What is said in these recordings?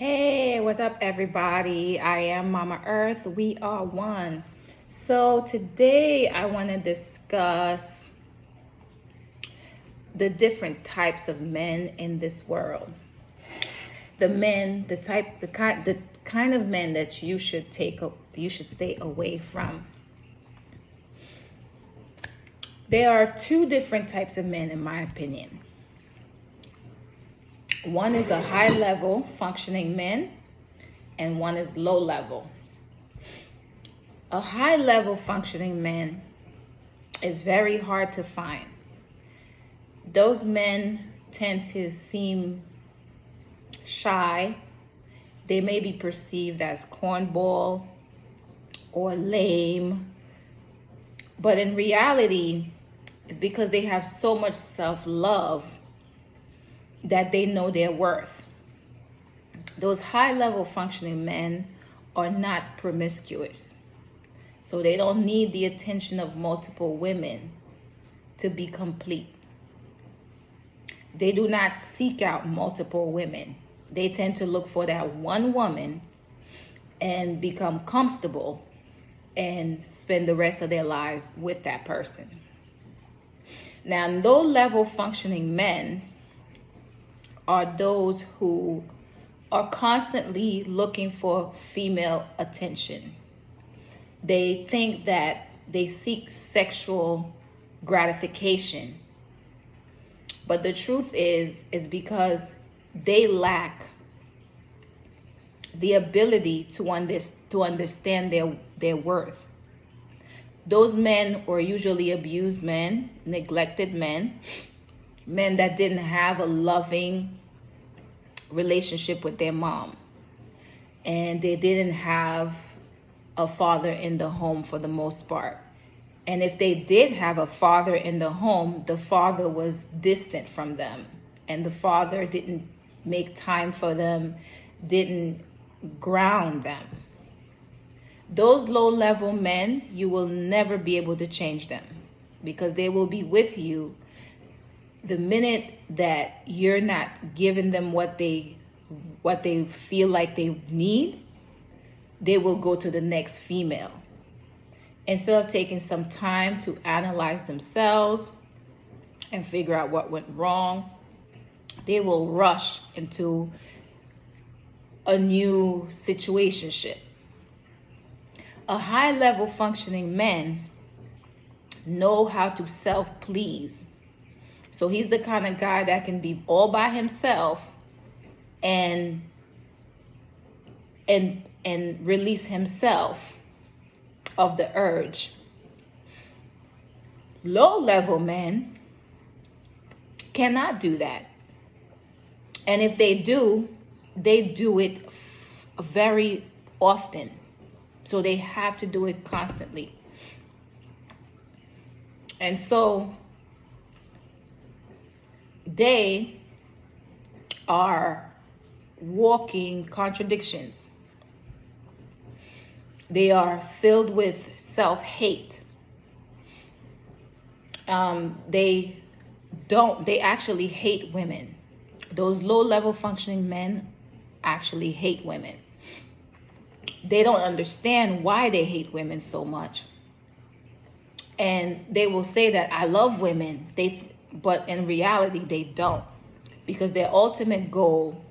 Hey, what's up, everybody? I am Mama Earth. We are one. So, today I want to discuss the different types of men in this world. The men, the kind of men that you should stay away from. There are two different types of men, in my opinion. One is a high level functioning man, and one is low level. A high level functioning man is very hard to find. Those men tend to seem shy. They may be perceived as cornball or lame, but in reality, it's because they have so much self-love that they know their worth. Those high level functioning men are not promiscuous. So they don't need the attention of multiple women to be complete. They do not seek out multiple women. They tend to look for that one woman and become comfortable and spend the rest of their lives with that person. Now, low-level functioning men are those who are constantly looking for female attention. They think that they seek sexual gratification. But the truth is because they lack the ability to understand their worth. Those men are usually abused men, neglected men, men that didn't have a loving relationship with their mom. And they didn't have a father in the home for the most part. And if they did have a father in the home, the father was distant from them. And the father didn't make time for them, didn't ground them. Those low-level men, you will never be able to change them because they will be with you the minute that you're not giving them what they feel like they need. They will go to the next female. Instead of taking some time to analyze themselves and figure out what went wrong, they will rush into a new situationship. A high-level functioning man know how to self-please. So he's the kind of guy that can be all by himself and release himself of the urge. Low-level men cannot do that. And if they do it very often. So they have to do it constantly. And so they are walking contradictions. They are filled with self-hate. They actually hate women. Those low-level functioning men actually hate women. They don't understand why they hate women so much. And they will say that I love women, but in reality they don't. Because their ultimate goal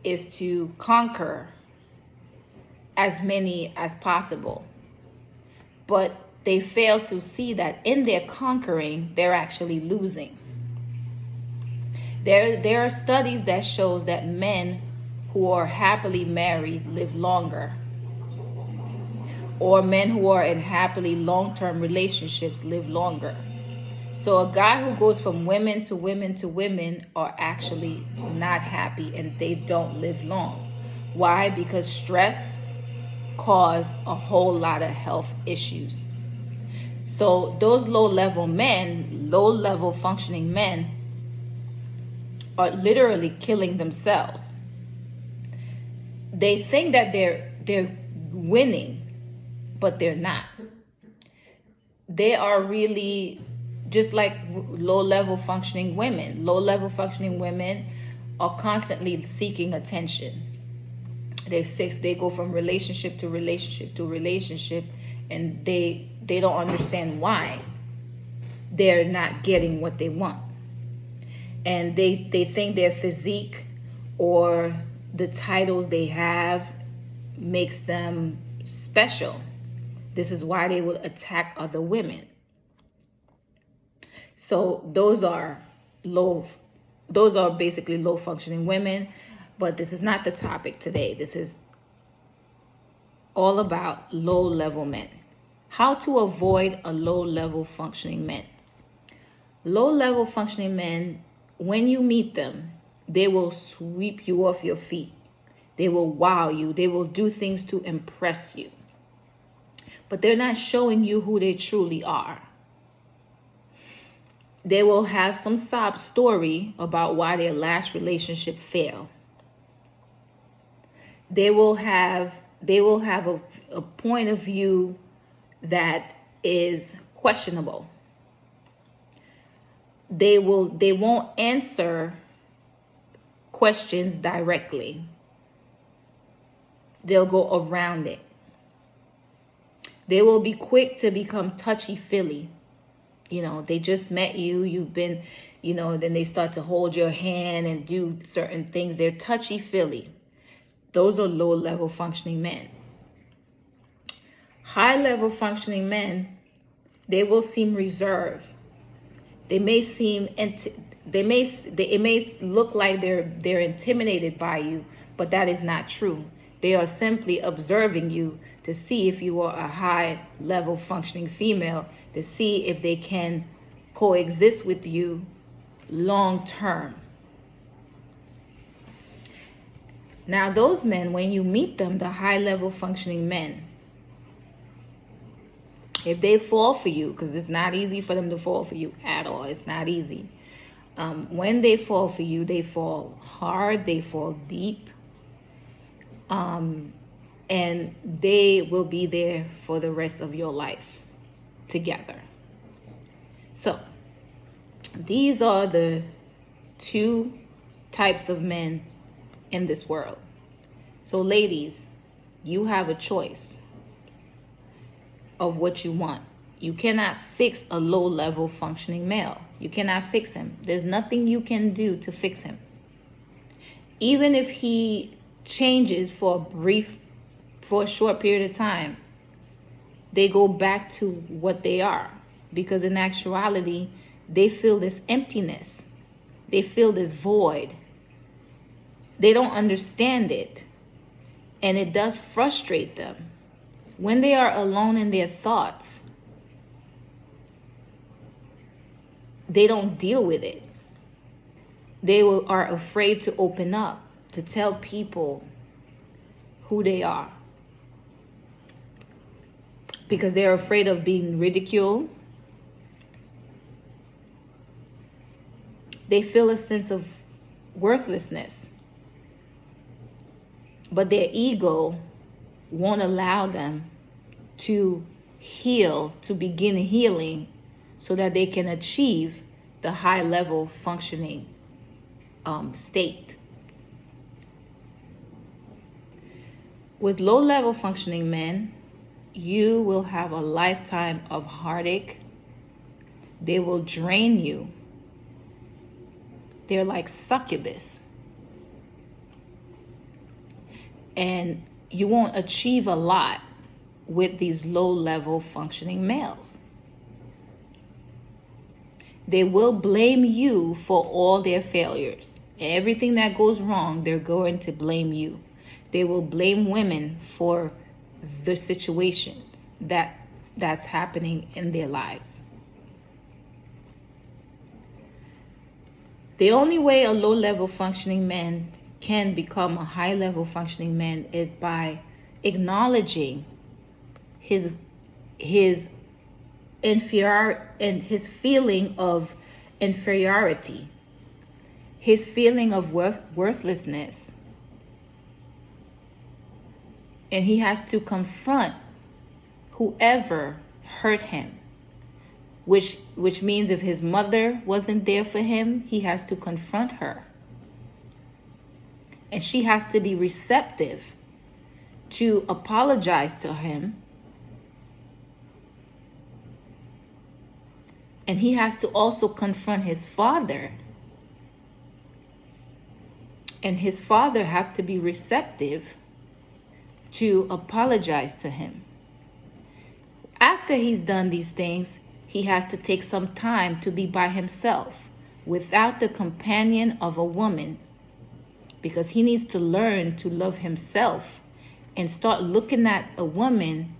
is to conquer as many as possible. But they fail to see that in their conquering, they're actually losing. There are studies that shows that men who are happily married live longer. Or men who are in happily long-term relationships live longer. So a guy who goes from women to women to women are actually not happy and they don't live long. Why? Because stress causes a whole lot of health issues. So those low-level functioning men are literally killing themselves. They think that they're winning, but they're not. They are really just like low-level functioning women. Low-level functioning women are constantly seeking attention. They go from relationship to relationship to relationship, and they don't understand why they're not getting what they want. And they think their physique or the titles they have makes them special. This is why they will attack other women. So those are basically low functioning women, but this is not the topic today. This is all about low level men. How to avoid a low level functioning man. Low level functioning men, when you meet them, they will sweep you off your feet. They will wow you. They will do things to impress you. But they're not showing you who they truly are. They will have some sob story about why their last relationship failed. They will have a point of view that is questionable. They won't answer questions directly. They'll go around it. They will be quick to become touchy-feely. They just met you, you've been, then they start to hold your hand and do certain things. They're touchy-feely. Those are low-level functioning men. High-level functioning men, they will seem reserved. They may seem, it may look like they're intimidated by you, but that is not true. They are simply observing you to see if you are a high-level functioning female, to see if they can coexist with you long-term. Now, those men, when you meet them, the high-level functioning men, if they fall for you, because it's not easy for them to fall for you at all. It's not easy. When they fall for you, they fall hard, they fall deep. And they will be there for the rest of your life together. So these are the two types of men in this world. So ladies, you have a choice of what you want. You cannot fix a low-level functioning male. You cannot fix him. There's nothing you can do to fix him. Even if he changes for a short period of time, they go back to what they are, because in actuality, they feel this emptiness. They feel this void. They don't understand it, and it does frustrate them. When they are alone in their thoughts, they don't deal with it. They are afraid to open up, to tell people who they are, because they're afraid of being ridiculed. They feel a sense of worthlessness, but their ego won't allow them to heal, to begin healing, so that they can achieve the high level functioning state. With low level functioning men, you will have a lifetime of heartache. They will drain you. They're like succubus. And you won't achieve a lot with these low-level functioning males. They will blame you for all their failures. Everything that goes wrong, they're going to blame you. They will blame women for the situations that's happening in their lives. The only way a low-level functioning man can become a high-level functioning man is by acknowledging his inferior and his feeling of inferiority, his feeling of worthlessness. And he has to confront whoever hurt him, which means if his mother wasn't there for him, he has to confront her. And she has to be receptive to apologize to him. And he has to also confront his father. And his father have to be receptive to apologize to him. After he's done these things, he has to take some time to be by himself without the companion of a woman, because he needs to learn to love himself and start looking at a woman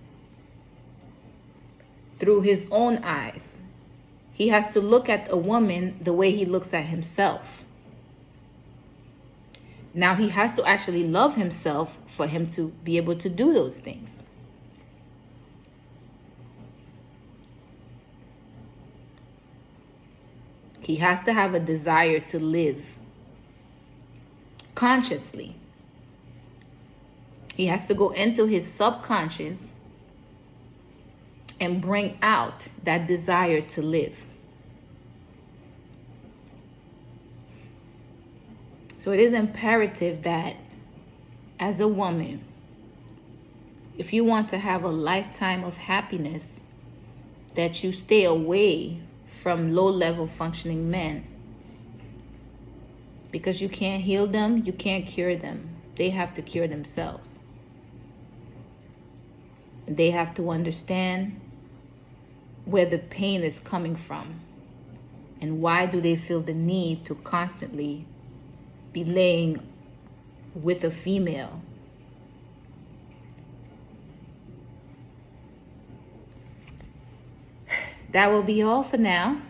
through his own eyes. He has to look at a woman the way he looks at himself. Now he has to actually love himself for him to be able to do those things. He has to have a desire to live consciously. He has to go into his subconscious and bring out that desire to live. So it is imperative that as a woman, if you want to have a lifetime of happiness, that you stay away from low-level functioning men. Because you can't heal them, you can't cure them. They have to cure themselves. They have to understand where the pain is coming from and why do they feel the need to constantly be laying with a female. That will be all for now.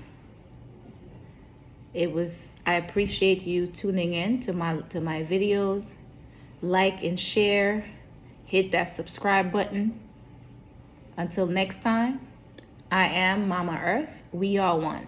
I appreciate you tuning in to my videos. Like and share. Hit that subscribe button. Until next time, I am Mama Earth. We are one.